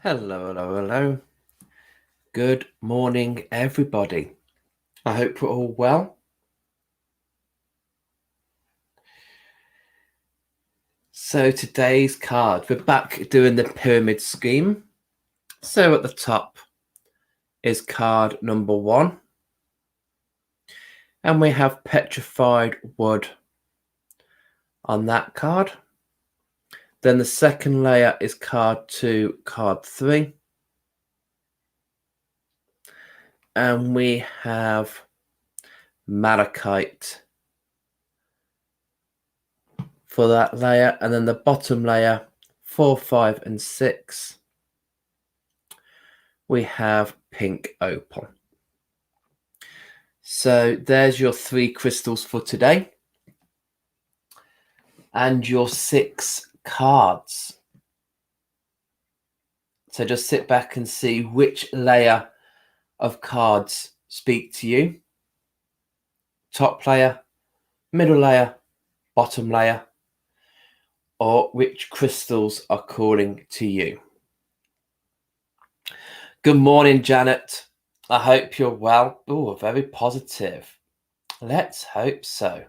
Hello, hello, hello. Good morning, everybody. I hope you're all well. So today's card, we're back doing the pyramid scheme. So at the top is card number 1. And we have petrified wood on that card. Then the second layer is card 2, card 3. And we have malachite for that layer. And then the bottom layer, 4, 5, and 6. We have pink opal. So there's your 3 crystals for today and your 6 cards. So just sit back and see which layer of cards speak to you. Top layer, middle layer, bottom layer, or which crystals are calling to you. Good morning, Janet. I hope you're well. Oh, very positive. Let's hope so.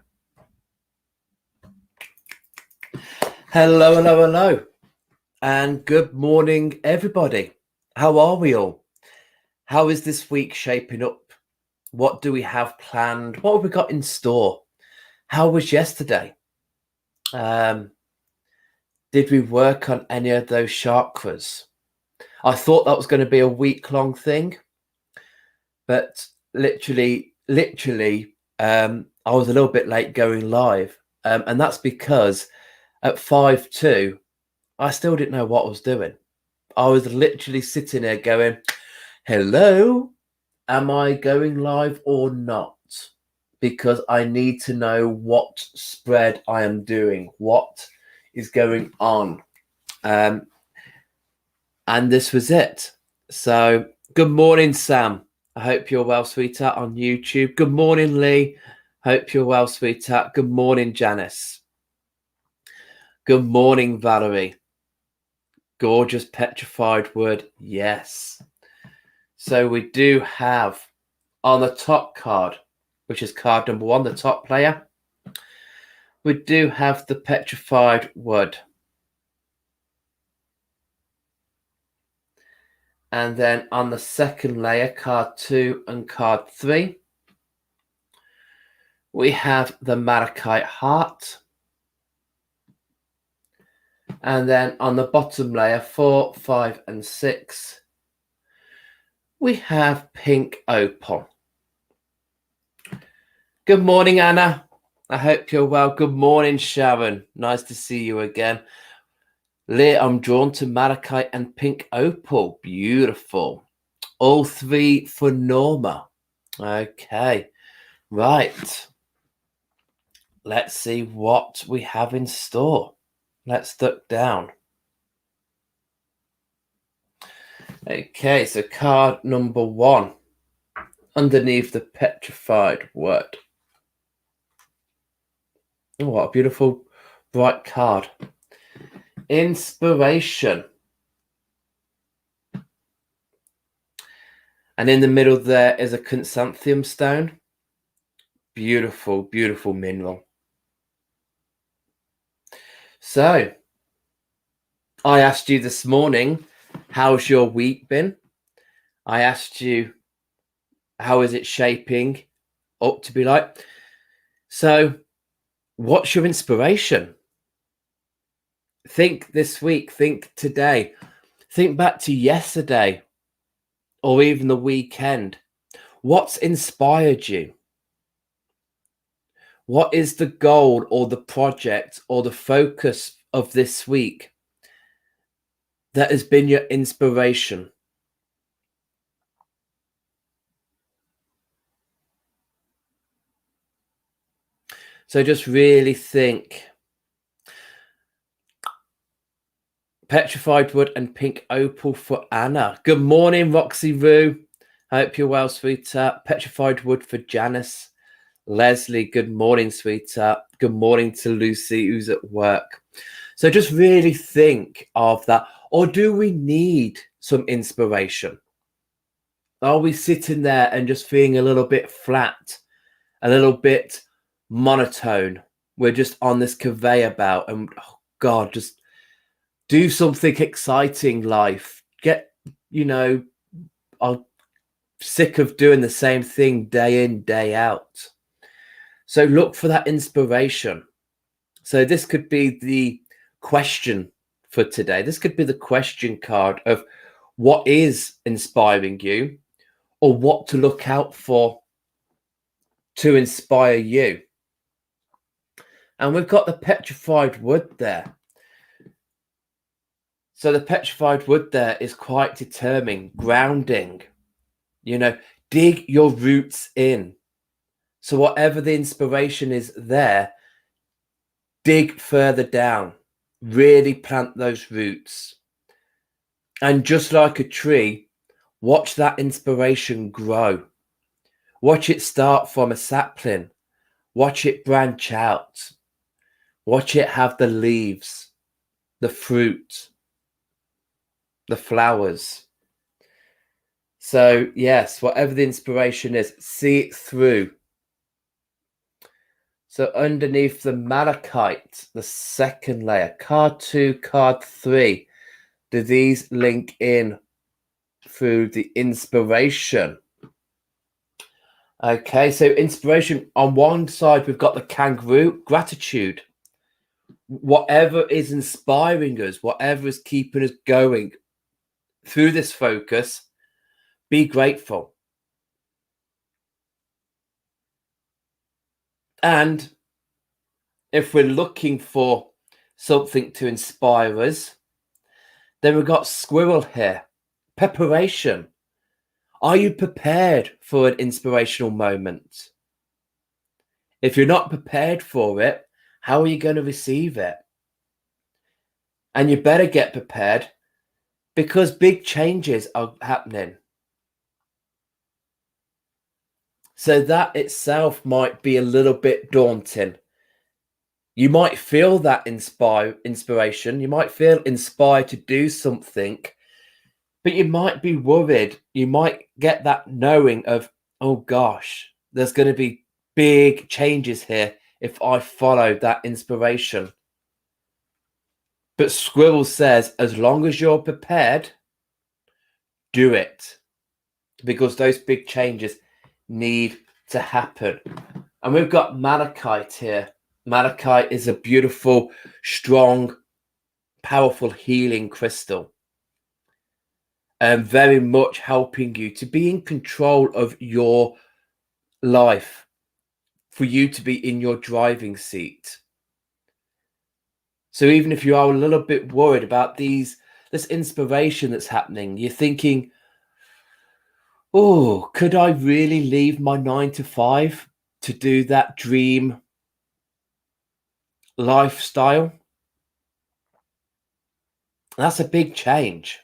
Hello, hello, hello. And good morning, everybody. How are we all? How is this week shaping up? What do we have planned? What have we got in store? How was yesterday? Did we work on any of those chakras? I thought that was going to be a week-long thing, but literally, I was a little bit late going live, and that's because at 5:02, I still didn't know what I was doing. I was literally sitting there going, hello, am I going live or not? Because I need to know what spread I am doing, what is going on. And this was it. So good morning, Sam. I hope you're well, sweetheart, on YouTube. Good morning, Lee. Hope you're well, sweetheart. Good morning, Janice. Good morning, Valerie. Gorgeous petrified wood. Yes. So we do have on the top card, which is card number 1, the top layer, we do have the petrified wood. And then on the second layer, card 2 and card 3, we have the malachite heart. And then on the bottom layer, 4, 5, and 6, we have pink opal. Good morning, Anna. I hope you're well. Good morning, Sharon. Nice to see you again. Lee, I'm drawn to malachite and pink opal. Beautiful. All 3 for Norma. Okay. Right. Let's see what we have in store. Let's duck down. Okay, so card number 1 underneath the petrified wood. Oh, what a beautiful bright card. Inspiration. And in the middle there is a chrysanthemum stone. Beautiful, beautiful mineral. So, I asked you this morning, how's your week been? I asked you, how is it shaping up to be like? So, what's your inspiration? Think this week, think today, think back to yesterday or even the weekend. What's inspired you? What is the goal or the project or the focus of this week that has been your inspiration? So just really think. Petrified wood and pink opal for Anna. Good morning, Roxy Roo. Hope you're well, sweetheart. Petrified wood for Janice. Leslie, good morning, sweetheart. Good morning to Lucy, who's at work. So just really think of that. Or do we need some inspiration? Are we sitting there and just feeling a little bit flat, a little bit monotone? We're just on this conveyor belt and, oh God, just do something exciting, life. I'm sick of doing the same thing day in, day out. So look for that inspiration. So this could be the question for today. This could be the question card of what is inspiring you, or what to look out for to inspire you. And we've got the petrified wood there. So the petrified wood there is quite determining, grounding. Dig your roots in. So whatever the inspiration is there, dig further down. Really plant those roots. And just like a tree, watch that inspiration grow. Watch it start from a sapling. Watch it branch out. Watch it have the leaves, the fruit, the flowers. So yes, whatever the inspiration is, see it through. So underneath the malachite, the second layer, card 2, card 3, do these link in through the inspiration? Okay, so inspiration, on one side, we've got the kangaroo, gratitude. Whatever is inspiring us, whatever is keeping us going through this focus, be grateful. And if we're looking for something to inspire us, then we've got squirrel here, preparation. Are you prepared for an inspirational moment? If you're not prepared for it, how are you going to receive it? And you better get prepared, because big changes are happening. So that itself might be a little bit daunting. You might feel that inspiration. You might feel inspired to do something, but you might be worried. You might get that knowing of, oh gosh, there's going to be big changes here if I follow that inspiration. But Squirrel says, as long as you're prepared, do it, because those big changes need to happen. And we've got malachite here. Malachite is a beautiful, strong, powerful healing crystal, and very much helping you to be in control of your life, for you to be in your driving seat. So even if you are a little bit worried about this inspiration that's happening, you're thinking, oh, could I really leave my 9 to 5 to do that dream lifestyle? That's a big change.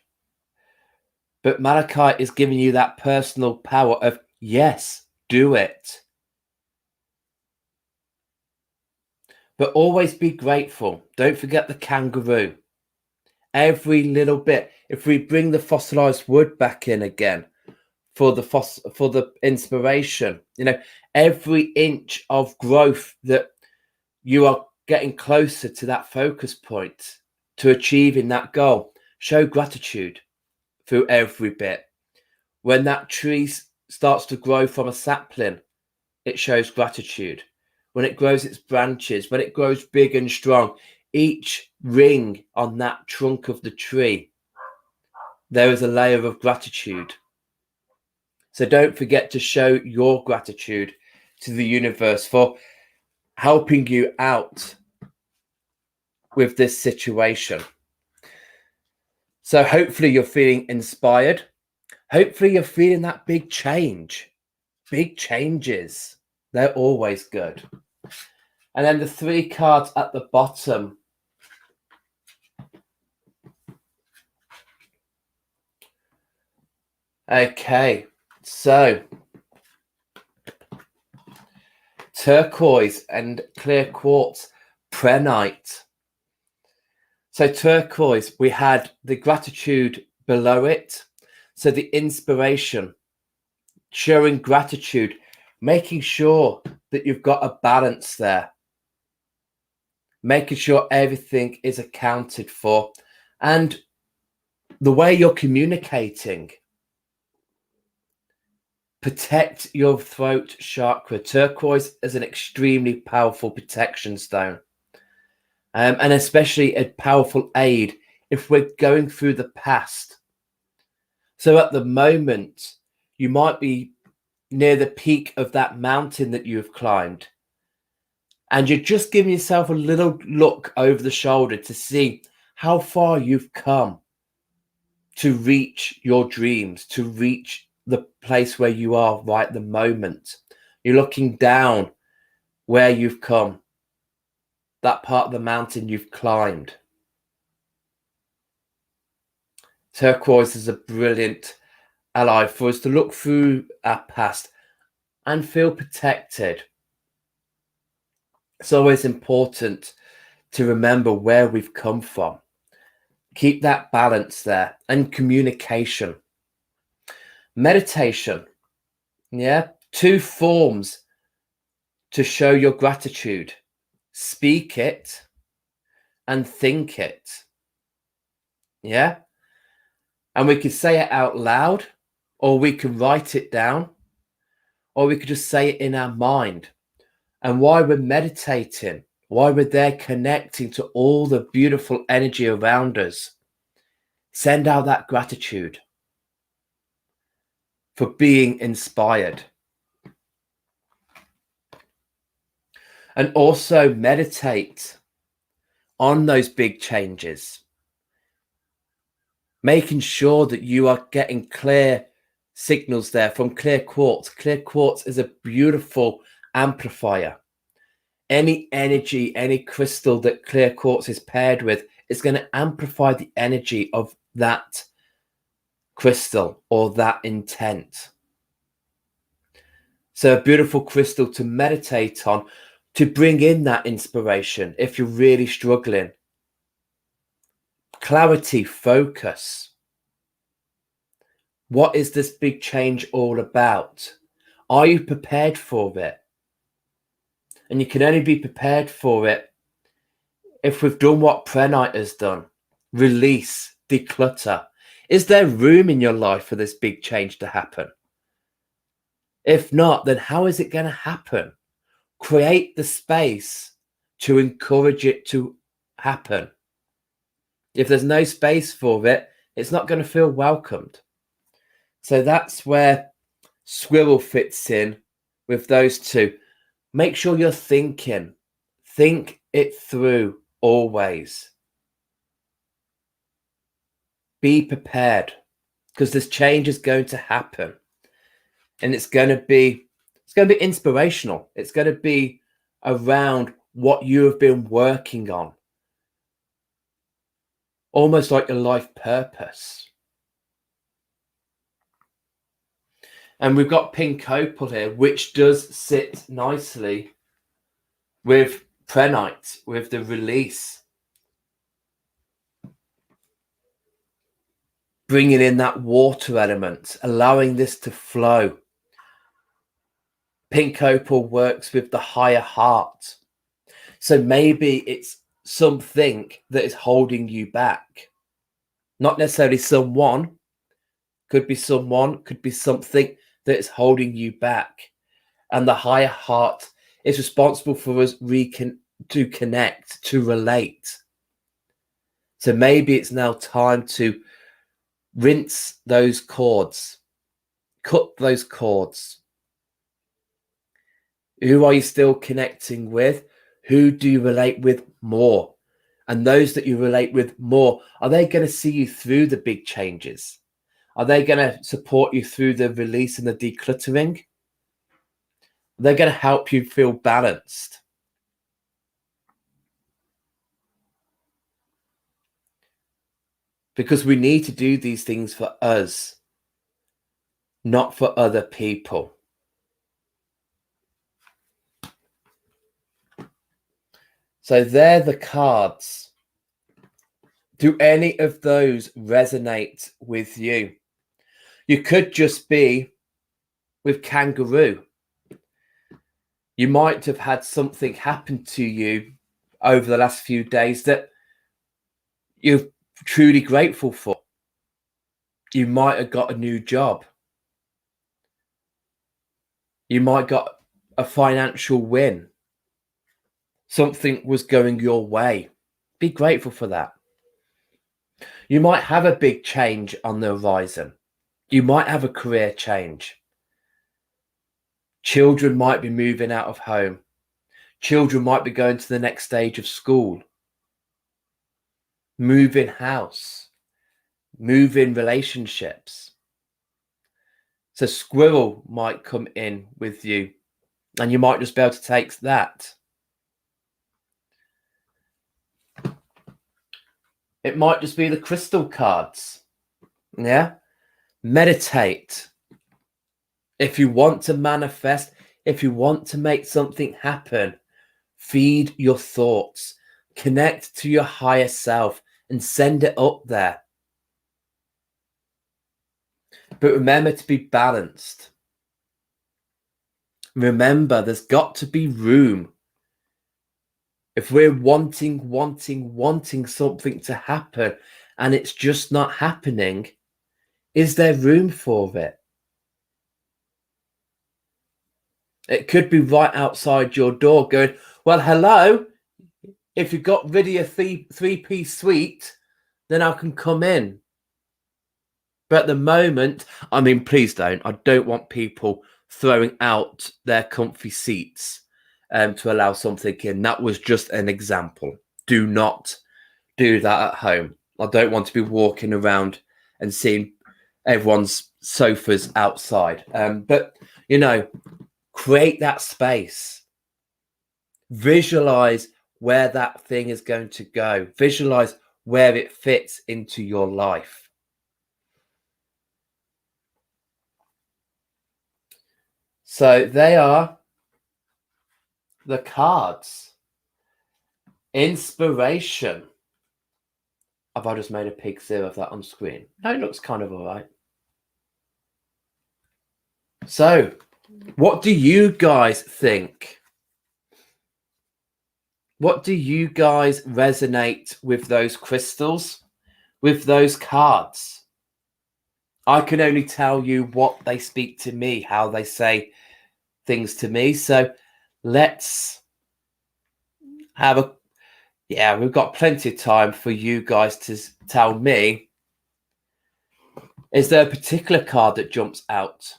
But malachite is giving you that personal power of, yes, do it. But always be grateful. Don't forget the kangaroo. Every little bit. If we bring the fossilized wood back in again for the inspiration, every inch of growth that you are getting closer to that focus point, to achieving that goal, show gratitude through every bit. When that tree starts to grow from a sapling, it shows gratitude. When it grows its branches, when it grows big and strong, each ring on that trunk of the tree, there is a layer of gratitude. So don't forget to show your gratitude to the universe for helping you out with this situation. So hopefully you're feeling inspired. Hopefully you're feeling that big change. Big changes, they're always good. And then the 3 cards at the bottom. Okay, so turquoise and clear quartz, prehnite. So turquoise, we had the gratitude below it. So the inspiration, showing gratitude, making sure that you've got a balance there, making sure everything is accounted for, and the way you're communicating. Protect your throat chakra. Turquoise is an extremely powerful protection stone, and especially a powerful aid if we're going through the past. So at the moment, you might be near the peak of that mountain that you have climbed, and you're just giving yourself a little look over the shoulder to see how far you've come to reach your dreams, to reach the place where you are right at the moment. You're looking down where you've come, that part of the mountain you've climbed. Turquoise is a brilliant ally for us to look through our past and feel protected. It's always important to remember where we've come from. Keep that balance there, and communication. Meditation. Yeah, 2 forms to show your gratitude. Speak it and think it. Yeah. And we could say it out loud, or we can write it down, or we could just say it in our mind. And while we're meditating, while we're there connecting to all the beautiful energy around us, send out that gratitude for being inspired. And also meditate on those big changes, making sure that you are getting clear signals there from clear quartz. Clear quartz is a beautiful amplifier. Any energy, any crystal that clear quartz is paired with is going to amplify the energy of that crystal or that intent. So a beautiful crystal to meditate on, to bring in that inspiration if you're really struggling. Clarity, focus. What is this big change all about? Are you prepared for it? And you can only be prepared for it if we've done what Prehnite has done. Release, declutter. Is there room in your life for this big change to happen? If not, then how is it going to happen? Create the space to encourage it to happen. If there's no space for it, it's not going to feel welcomed. So that's where Squirrel fits in with those two. Make sure you're thinking. Think it through always. Be prepared, because this change is going to happen, and it's going to be inspirational. It's going to be around what you have been working on, almost like your life purpose. And we've got pink opal here, which does sit nicely with Prehnite, with the release. Bringing in that water element, allowing this to flow. Pink opal works with the higher heart. So maybe it's something that is holding you back. Not necessarily someone. Could be someone, could be something that is holding you back. And the higher heart is responsible for us to connect, to relate. So maybe it's now time to rinse those cords, cut those cords. Who are you still connecting with? Who do you relate with more? And those that you relate with more, are they going to see you through the big changes? Are they going to support you through the release and the decluttering? They're going to help you feel balanced. Because we need to do these things for us, not for other people. So they're the cards Do any of those resonate with you? You could just be with kangaroo. You might have had something happen to you over the last few days that you're truly grateful for. You might have got a new job. You might got a financial win. Something was going your way. Be grateful for that. You might have a big change on the horizon. You might have a career change. Children might be moving out of home. Children might be going to the next stage of school. Moving house. Moving relationships. So squirrel might come in with you and you might just be able to take that. It might just be the crystal cards. Yeah. Meditate. If you want to manifest, if you want to make something happen, feed your thoughts, connect to your higher self and send it up there. But remember to be balanced. Remember, there's got to be room. If we're wanting something to happen and it's just not happening, is there room for it? It could be right outside your door going, well, hello, if you got rid of your three-piece suite, then I can come in. But at the moment, I mean, please don't. I don't want people throwing out their comfy seats to allow something in. That was just an example. Do not do that at home. I don't want to be walking around and seeing everyone's sofas outside. But, you know, create that space. Visualize where that thing is going to go. Visualize where it fits into your life. So they are the cards. Inspiration. Have I just made a pig zero of that on screen? No, it looks kind of all right. So, what do you guys think? What do you guys resonate with those crystals, with those cards? I can only tell you what they speak to me, how they say things to me. So let's have a, yeah, we've got plenty of time for you guys to tell me. Is there a particular card that jumps out?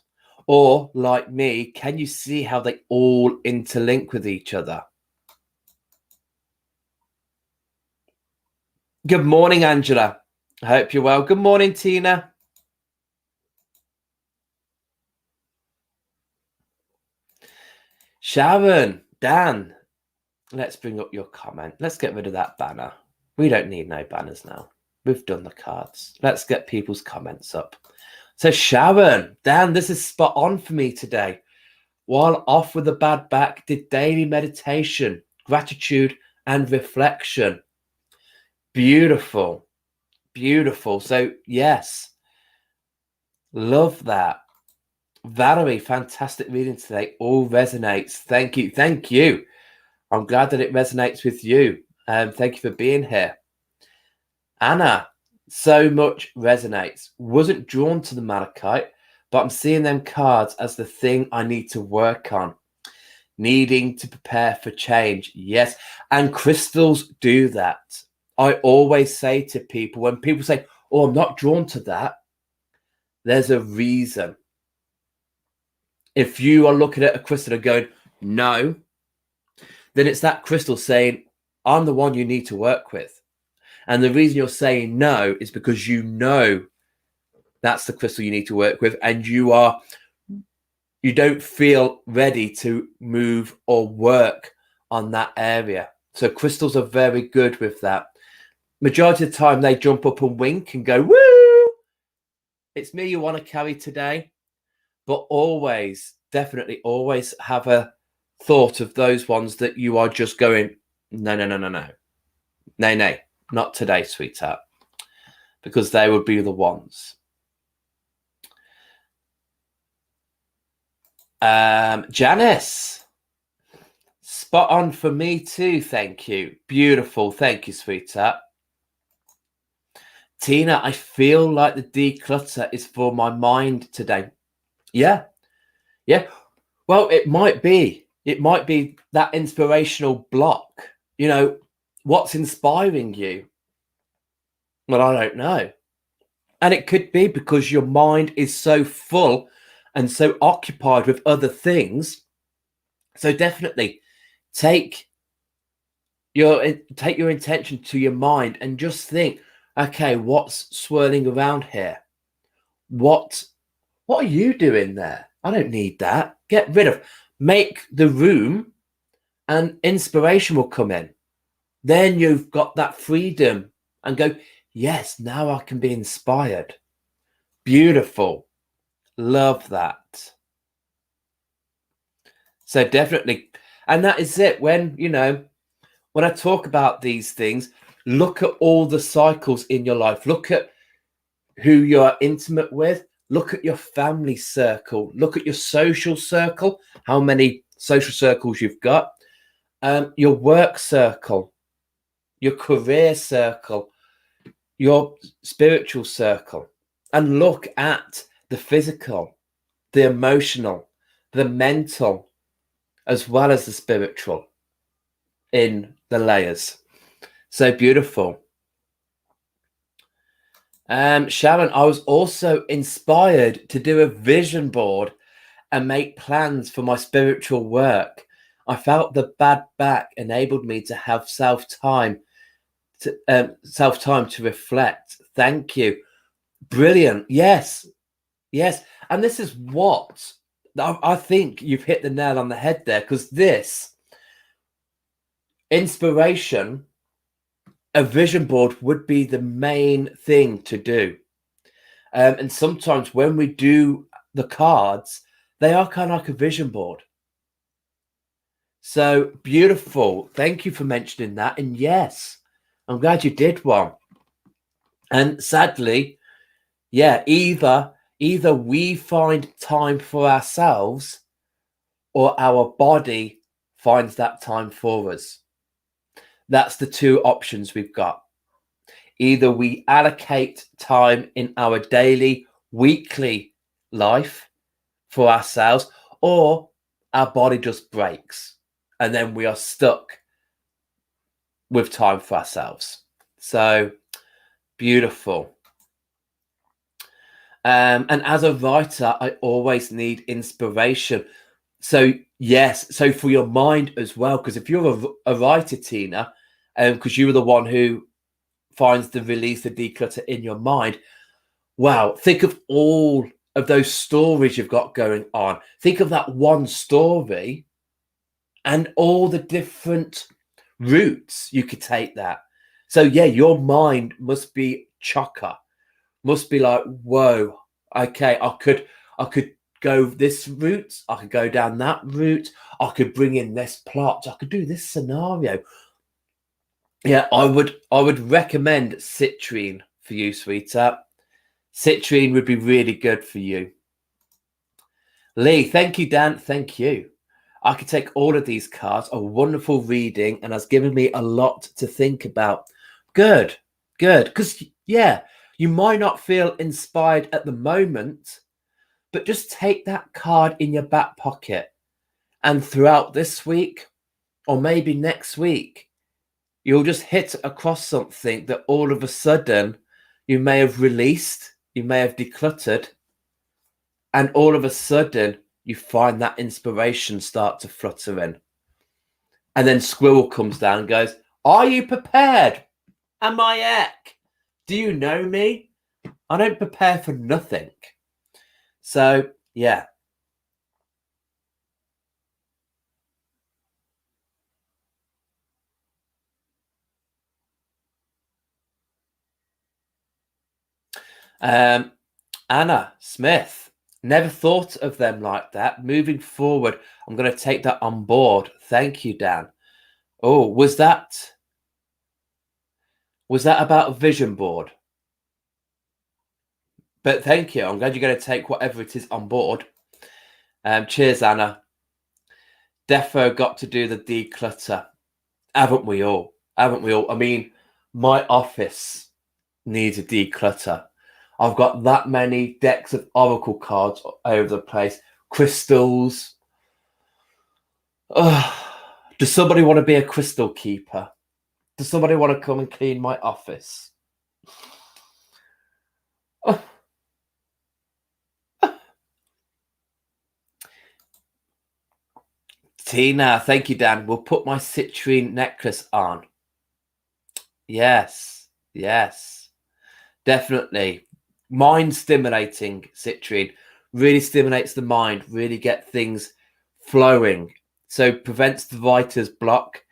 Or like me, can you see how they all interlink with each other? Good morning, Angela. I hope you're well. Good morning, Tina. Sharon, Dan, let's bring up your comment. Let's get rid of that banner. We don't need no banners now. We've done the cards. Let's get people's comments up. So Sharon, Dan, this is spot on for me today. While off with a bad back, did daily meditation, gratitude and reflection. Beautiful. Beautiful. So yes, love that. Valerie, fantastic reading today. All resonates. Thank you. Thank you. I'm glad that it resonates with you. Thank you for being here. Anna, so much resonates. Wasn't drawn to the malachite, but I'm seeing them cards as the thing I need to work on. Needing to prepare for change. Yes. And crystals do that. I always say to people, when people say, oh, I'm not drawn to that, there's a reason. If you are looking at a crystal and going, no, then it's that crystal saying, I'm the one you need to work with. And the reason you're saying no is because you know that's the crystal you need to work with, and you don't feel ready to move or work on that area. So crystals are very good with that. Majority of the time they jump up and wink and go, woo, it's me you want to carry today. But always, definitely always have a thought of those ones that you are just going, no, not today, sweetheart. because they would be the ones. Janice, spot on for me too. Thank you. Beautiful. Thank you, sweetheart. Tina, I feel like the declutter is for my mind today. Yeah. Yeah. Well, it might be that inspirational block. You know, what's inspiring you? Well, I don't know. And it could be because your mind is so full and so occupied with other things. So definitely take your intention to your mind and just think, okay, what's swirling around here? What are you doing there? I don't need that. Get rid of. Make the room and inspiration will come in. Then you've got that freedom and go, yes, now I can be inspired. Beautiful. Love that. So definitely. And that is it. When I talk about these things, look at all the cycles in your life. Look at who you're intimate with. Look at your family circle. Look at your social circle, how many social circles you've got, your work circle, your career circle, your spiritual circle, and look at the physical, the emotional, the mental, as well as the spiritual in the layers. So beautiful. Sharon, I was also inspired to do a vision board and make plans for my spiritual work. I felt the bad back enabled me to have self-time to reflect. Thank you. Brilliant. Yes. And this is what I think you've hit the nail on the head there, because this inspiration, a vision board would be the main thing to do. And sometimes when we do the cards, they are kind of like a vision board. So beautiful. Thank you for mentioning that. And yes, I'm glad you did one. And sadly, yeah, either we find time for ourselves or our body finds that time for us. That's the two options we've got. Either we allocate time in our daily, weekly life for ourselves, or our body just breaks and then we are stuck with time for ourselves. So beautiful. And as a writer, I always need inspiration. So yes, so for your mind as well, because if you're a writer, Tina, because you were the one who finds the release, the declutter in your mind, wow, think of all of those stories you've got going on. Think of that one story and all the different routes you could take that. So yeah, your mind must be chocker, must be like, whoa, okay, I could go this route, I could go down that route, I could bring in this plot, I could do this scenario. Yeah, I would recommend citrine for you, sweetheart. Citrine would be really good for you. Lee, thank you, Dan. Thank you. I could take all of these cards, a wonderful reading, and has given me a lot to think about. Good. Because, yeah, you might not feel inspired at the moment, but just take that card in your back pocket. And throughout this week, or maybe next week, you'll just hit across something that all of a sudden you may have released, you may have decluttered, and all of a sudden you find that inspiration start to flutter in. And then Squirrel comes down and goes, are you prepared? Am I heck? Do you know me? I don't prepare for nothing. So, yeah. Anna Smith, never thought of them like that. Moving forward, I'm going to take that on board. Thank you, Dan. Oh, was that about a vision board? But thank you. I'm glad you're going to take whatever it is on board. Cheers, Anna. Defo got to do the declutter. Haven't we all? Haven't we all? I mean, my office needs a declutter. I've got that many decks of Oracle cards over the place, crystals. Does somebody want to be a crystal keeper? Does somebody want to come and clean my office? Tina, thank you, Dan. We'll put my citrine necklace on. Yes, yes, definitely. Mind stimulating citrine really stimulates the mind, really get things flowing. So prevents the writer's block.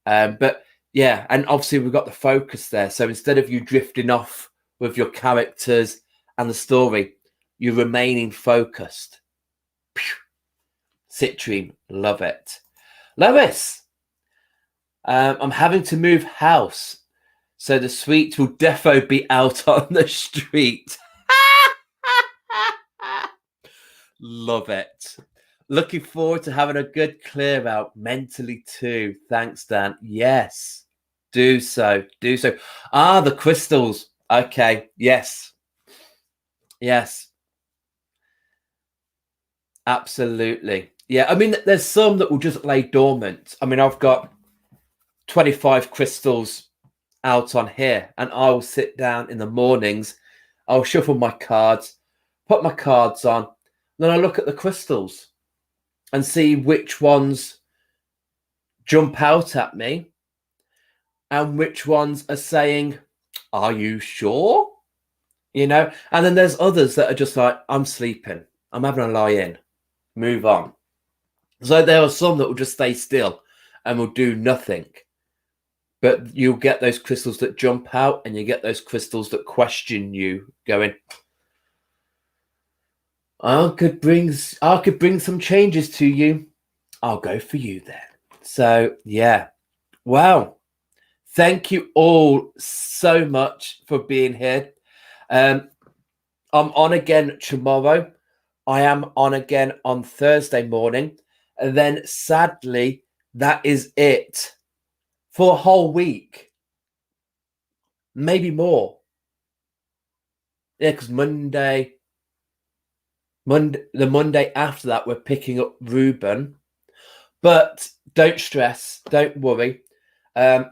But yeah, and obviously we've got the focus there. So instead of you drifting off with your characters and the story, you're remaining focused. Citrine, love it. Lois, I'm having to move house, so the suite will defo be out on the street. Love it. Looking forward to having a good clear out mentally too. Thanks, Dan. Yes, do so. Do so. Ah, the crystals. Okay. Yes. Yes. Absolutely. Yeah. I mean, there's some that will just lay dormant. I mean, I've got 25 crystals out on here, and I'll sit down in the mornings. I'll shuffle my cards, put my cards on, then I look at the crystals and see which ones jump out at me and which ones are saying, "Are you sure?" You know, and then there's others that are just like, "I'm sleeping. I'm having a lie in. Move on." So there are some that will just stay still and will do nothing. But you'll get those crystals that jump out, and you get those crystals that question you, going, I could bring some changes to you. I'll go for you then. So yeah. Wow. Thank you all so much for being here. I'm on again tomorrow. I am on again on Thursday morning. And then sadly, that is it for a whole week. Maybe more. Yeah, because the Monday after that, we're picking up Ruben. But don't stress, don't worry. I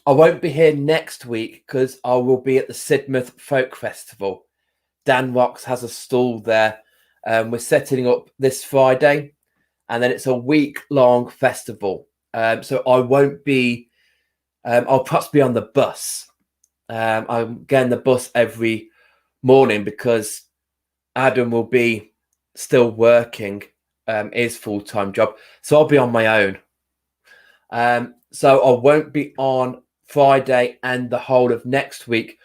won't be here next week because I will be at the Sidmouth Folk Festival. Dan Rocks has a stall there. We're setting up this Friday, and then it's a week-long festival. So I won't be. I'll perhaps be on the bus. I'm getting the bus every morning because Adam will be still working his full-time job. So I'll be on my own. So I won't be on Friday and the whole of next week,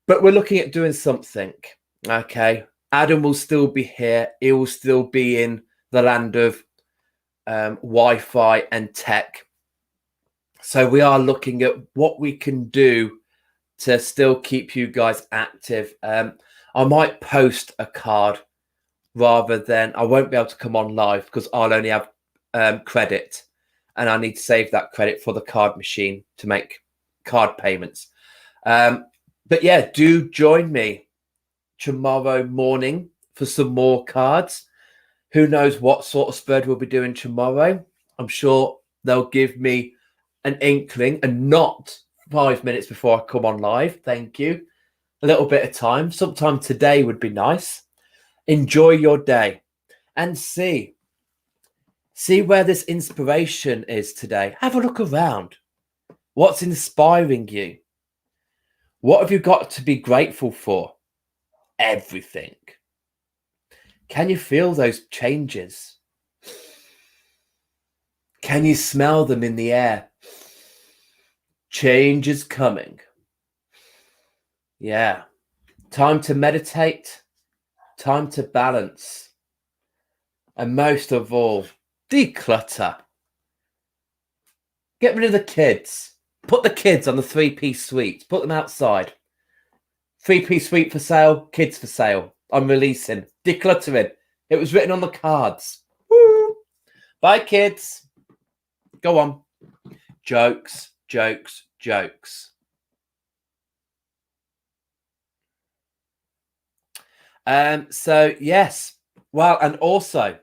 but we're looking at doing something. Okay. Adam will still be here. He will still be in the land of Wi-Fi and tech. So we are looking at what we can do to still keep you guys active. I might post a card rather than, I won't be able to come on live because I'll only have credit, and I need to save that credit for the card machine to make card payments. But yeah, do join me tomorrow morning for some more cards. Who knows what sort of spread we'll be doing tomorrow. I'm sure they'll give me an inkling, and not 5 minutes before I come on live. Thank you. A little bit of time. Sometime today would be nice. Enjoy your day and see where this inspiration is today. Have a look around. What's inspiring you? What have you got to be grateful for? Everything. Can you feel those changes? Can you smell them in the air? Change is coming. Yeah. Time to meditate. Time to balance. And most of all, declutter. Get rid of the kids. Put the kids on the 3-piece suite. Put them outside. 3-piece suite for sale, kids for sale. I'm releasing. Decluttering. It was written on the cards. Woo! Bye, kids. Go on. Jokes, jokes, jokes. So, yes. Well, and also,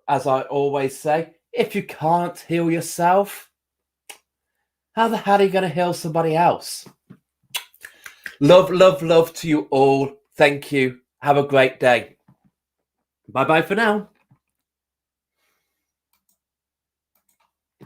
as I always say, if you can't heal yourself, how the hell are you going to heal somebody else? Love, love, love to you all. Thank you. Have a great day. Bye-bye for now.